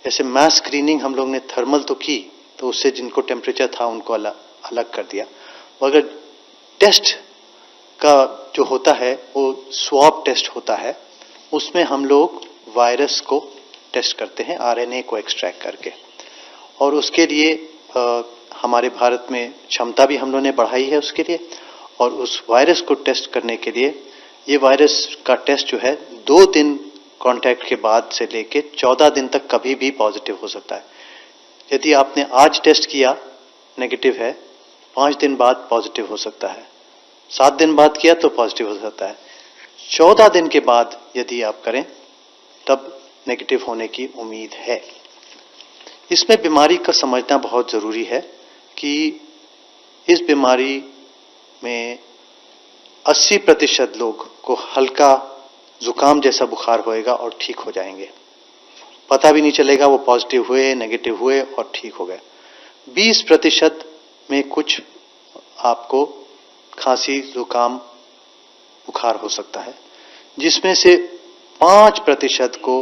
जैसे मास स्क्रीनिंग हम लोग ने थर्मल तो की, तो उससे जिनको टेम्परेचर था उनको अलग कर दिया, मगर टेस्ट का जो होता है वो स्वैब टेस्ट होता है। उसमें हम लोग वायरस को टेस्ट करते हैं आरएनए को एक्सट्रैक्ट करके, और उसके लिए हमारे भारत में क्षमता भी हम लोगों ने बढ़ाई है उसके लिए। और उस वायरस को टेस्ट करने के लिए ये वायरस का टेस्ट जो है 2 दिन कांटेक्ट के बाद से लेके 14 दिन तक कभी भी पॉजिटिव हो सकता है। यदि आपने आज टेस्ट किया नेगेटिव है, 5 दिन बाद पॉजिटिव हो सकता है, 7 दिन बाद किया तो पॉजिटिव हो सकता है, 14 दिन के बाद यदि आप करें तब नेगेटिव होने की उम्मीद है। इसमें बीमारी का समझना बहुत जरूरी है कि इस बीमारी में 80% लोग को हल्का जुकाम जैसा बुखार होएगा और ठीक हो जाएंगे, पता भी नहीं चलेगा वो पॉजिटिव हुए नेगेटिव हुए और ठीक हो गए। 20% में कुछ आपको खांसी जुकाम बुखार हो सकता है, जिसमें से 5% को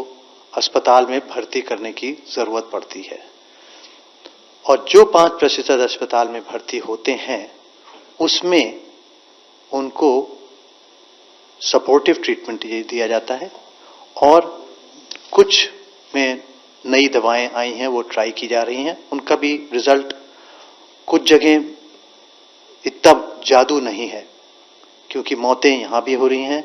अस्पताल में भर्ती करने की जरूरत पड़ती है। और जो 5% अस्पताल में भर्ती होते हैं उसमें उनको सपोर्टिव ट्रीटमेंट दिया जाता है, और कुछ में नई दवाएं आई हैं वो ट्राई की जा रही हैं, उनका भी रिजल्ट कुछ जगह इतना जादू नहीं है, क्योंकि मौतें यहाँ भी हो रही हैं,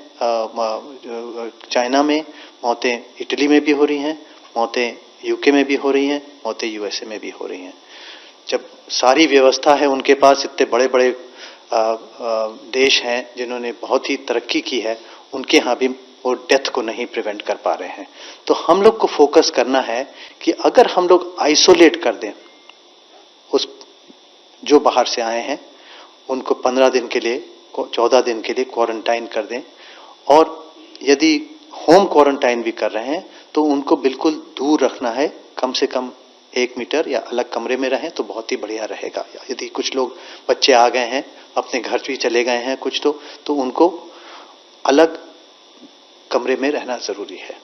चाइना में मौतें, इटली में भी हो रही हैं मौतें, यूके में भी हो रही हैं मौतें, यूएसए में भी हो रही हैं। जब सारी व्यवस्था है उनके पास, इतने बड़े बड़े देश हैं जिन्होंने बहुत ही तरक्की की है, उनके यहाँ भी वो डेथ को नहीं प्रिवेंट कर पा रहे हैं। तो हम लोग को फोकस करना है कि अगर हम लोग आइसोलेट कर दें उस जो बाहर से आए हैं उनको 15 दिन के लिए 14 दिन के लिए क्वारंटाइन कर दें, और यदि होम क्वारंटाइन भी कर रहे हैं तो उनको बिल्कुल दूर रखना है, कम से कम 1 मीटर या अलग कमरे में रहें तो बहुत ही बढ़िया रहेगा। यदि कुछ लोग बच्चे आ गए हैं अपने घर भी चले गए हैं कुछ तो उनको अलग कमरे में रहना जरूरी है।